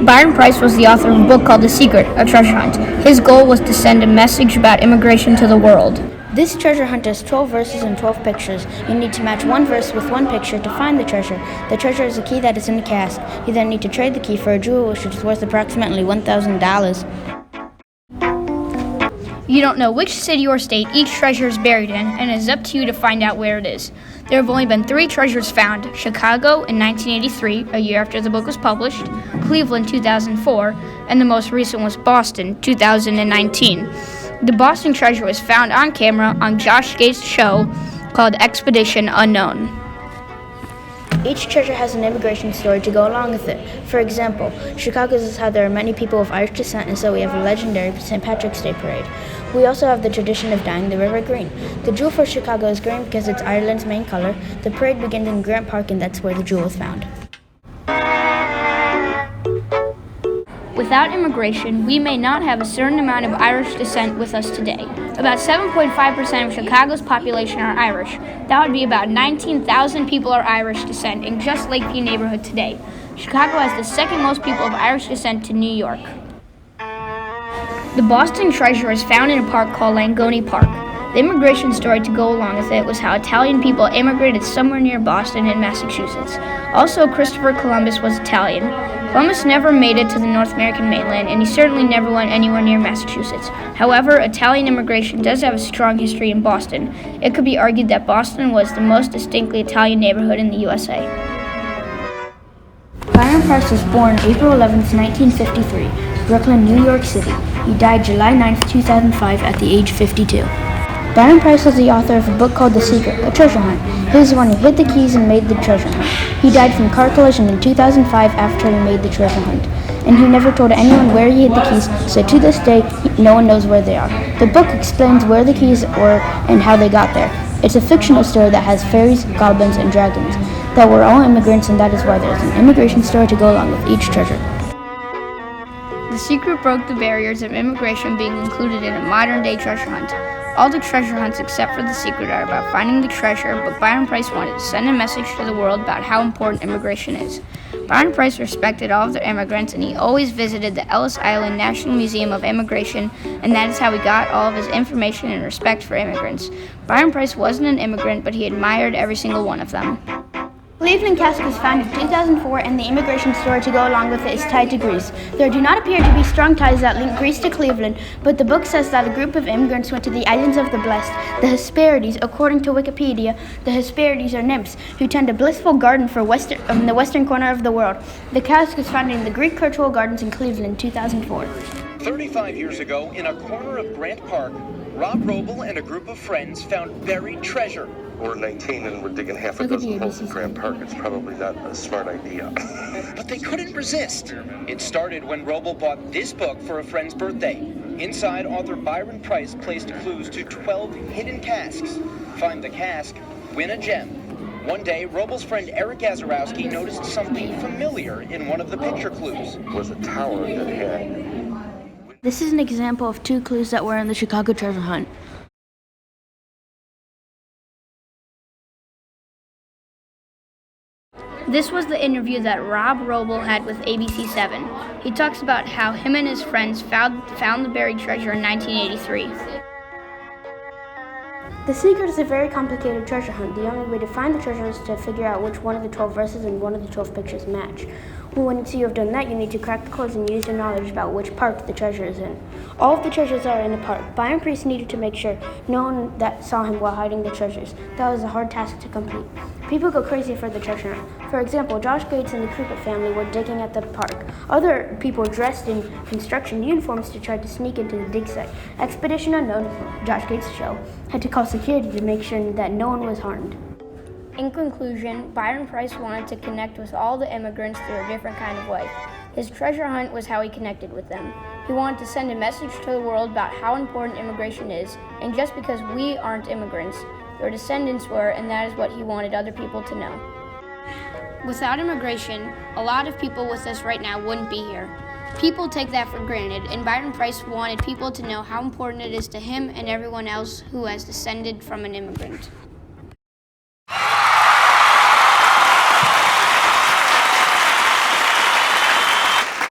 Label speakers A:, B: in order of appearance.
A: Byron Preiss was the author of a book called The Secret, a treasure hunt. His goal was to send a message about immigration to the world.
B: This treasure hunt has 12 verses and 12 pictures. You need to match one verse with one picture to find the treasure. The treasure is a key that is in the cask. You then need to trade the key for a jewel which is worth approximately $1,000.
A: You don't know which city or state each treasure is buried in, and it is up to you to find out where it is. There have only been 3 treasures found: Chicago in 1983, a year after the book was published, Cleveland 2004, and the most recent was Boston 2019. The Boston treasure was found on camera on Josh Gates' show called Expedition Unknown.
B: Each treasure has an immigration story to go along with it. For example, Chicago's is how there are many people of Irish descent, and so we have a legendary St. Patrick's Day parade. We also have the tradition of dyeing the river green. The jewel for Chicago is green because it's Ireland's main color. The parade begins in Grant Park, and that's where the jewel was found.
A: Without immigration, we may not have a certain amount of Irish descent with us today. About 7.5% of Chicago's population are Irish. That would be about 19,000 people are Irish descent in just Lakeview neighborhood today. Chicago has the second most people of Irish descent to New York. The Boston treasure is found in a park called Langone Park. The immigration story to go along with it was how Italian people immigrated somewhere near Boston in Massachusetts. Also, Christopher Columbus was Italian. Columbus never made it to the North American mainland, and he certainly never went anywhere near Massachusetts. However, Italian immigration does have a strong history in Boston. It could be argued that Boston was the most distinctly Italian neighborhood in the USA.
B: Byron Preiss was born April 11, 1953, Brooklyn, New York City. He died July 9, 2005 at the age of 52. Byron Preiss was the author of a book called The Secret, a treasure hunt. He was the one who hid the keys and made the treasure hunt. He died from a car collision in 2005 after he made the treasure hunt. And he never told anyone where he hid the keys, so to this day, no one knows where they are. The book explains where the keys were and how they got there. It's a fictional story that has fairies, goblins, and dragons. That we're all immigrants, and that is why there's an immigration story to go along with each treasure.
A: The Secret broke the barriers of immigration being included in a modern-day treasure hunt. All the treasure hunts except for The Secret are about finding the treasure, but Byron Preiss wanted to send a message to the world about how important immigration is. Byron Preiss respected all of the immigrants, and he always visited the Ellis Island National Museum of Immigration, and that is how he got all of his information and respect for immigrants. Byron Preiss wasn't an immigrant, but he admired every single one of them.
B: Cleveland cask was found in 2004, and the immigration story to go along with it is tied to Greece. There do not appear to be strong ties that link Greece to Cleveland, but the book says that a group of immigrants went to the islands of the blessed, the Hesperides. According to Wikipedia, the Hesperides are nymphs who tend a blissful garden in the western corner of the world. The cask was found in the Greek Cultural Gardens in Cleveland, 2004.
C: 35 years ago, in a corner of Grant Park, Rob Roble and a group of friends found buried treasure.
D: We're 19 and we're digging half a dozen holes in Grant Park. It's probably not a smart idea.
C: But they couldn't resist. It started when Roble bought this book for a friend's birthday. Inside, author Byron Preiss placed clues to 12 hidden casks. Find the cask, win a gem. One day, Roble's friend Eric Gazarowski noticed something familiar in one of the picture clues.
D: It was a tower that had...
B: This is an example of 2 clues that were in the Chicago treasure hunt.
A: This was the interview that Rob Roble had with ABC7. He talks about how him and his friends found the buried treasure in 1983.
B: The Secret is a very complicated treasure hunt. The only way to find the treasure is to figure out which one of the 12 verses and one of the 12 pictures match. Once you have done that, you need to crack the codes and use your knowledge about which park the treasure is in. All of the treasures are in a park. Byron Preiss needed to make sure no one that saw him while hiding the treasures. That was a hard task to complete. People go crazy for the treasure hunt. For example, Josh Gates and the Cricket family were digging at the park. Other people dressed in construction uniforms to try to sneak into the dig site. Expedition Unknown, Josh Gates' show, had to call security to make sure that no one was harmed.
A: In conclusion, Byron Preiss wanted to connect with all the immigrants through a different kind of way. His treasure hunt was how he connected with them. He wanted to send a message to the world about how important immigration is, and just because we aren't immigrants, their descendants were, and that is what he wanted other people to know. Without immigration, a lot of people with us right now wouldn't be here. People take that for granted, and Byron Preiss wanted people to know how important it is to him and everyone else who has descended from an immigrant.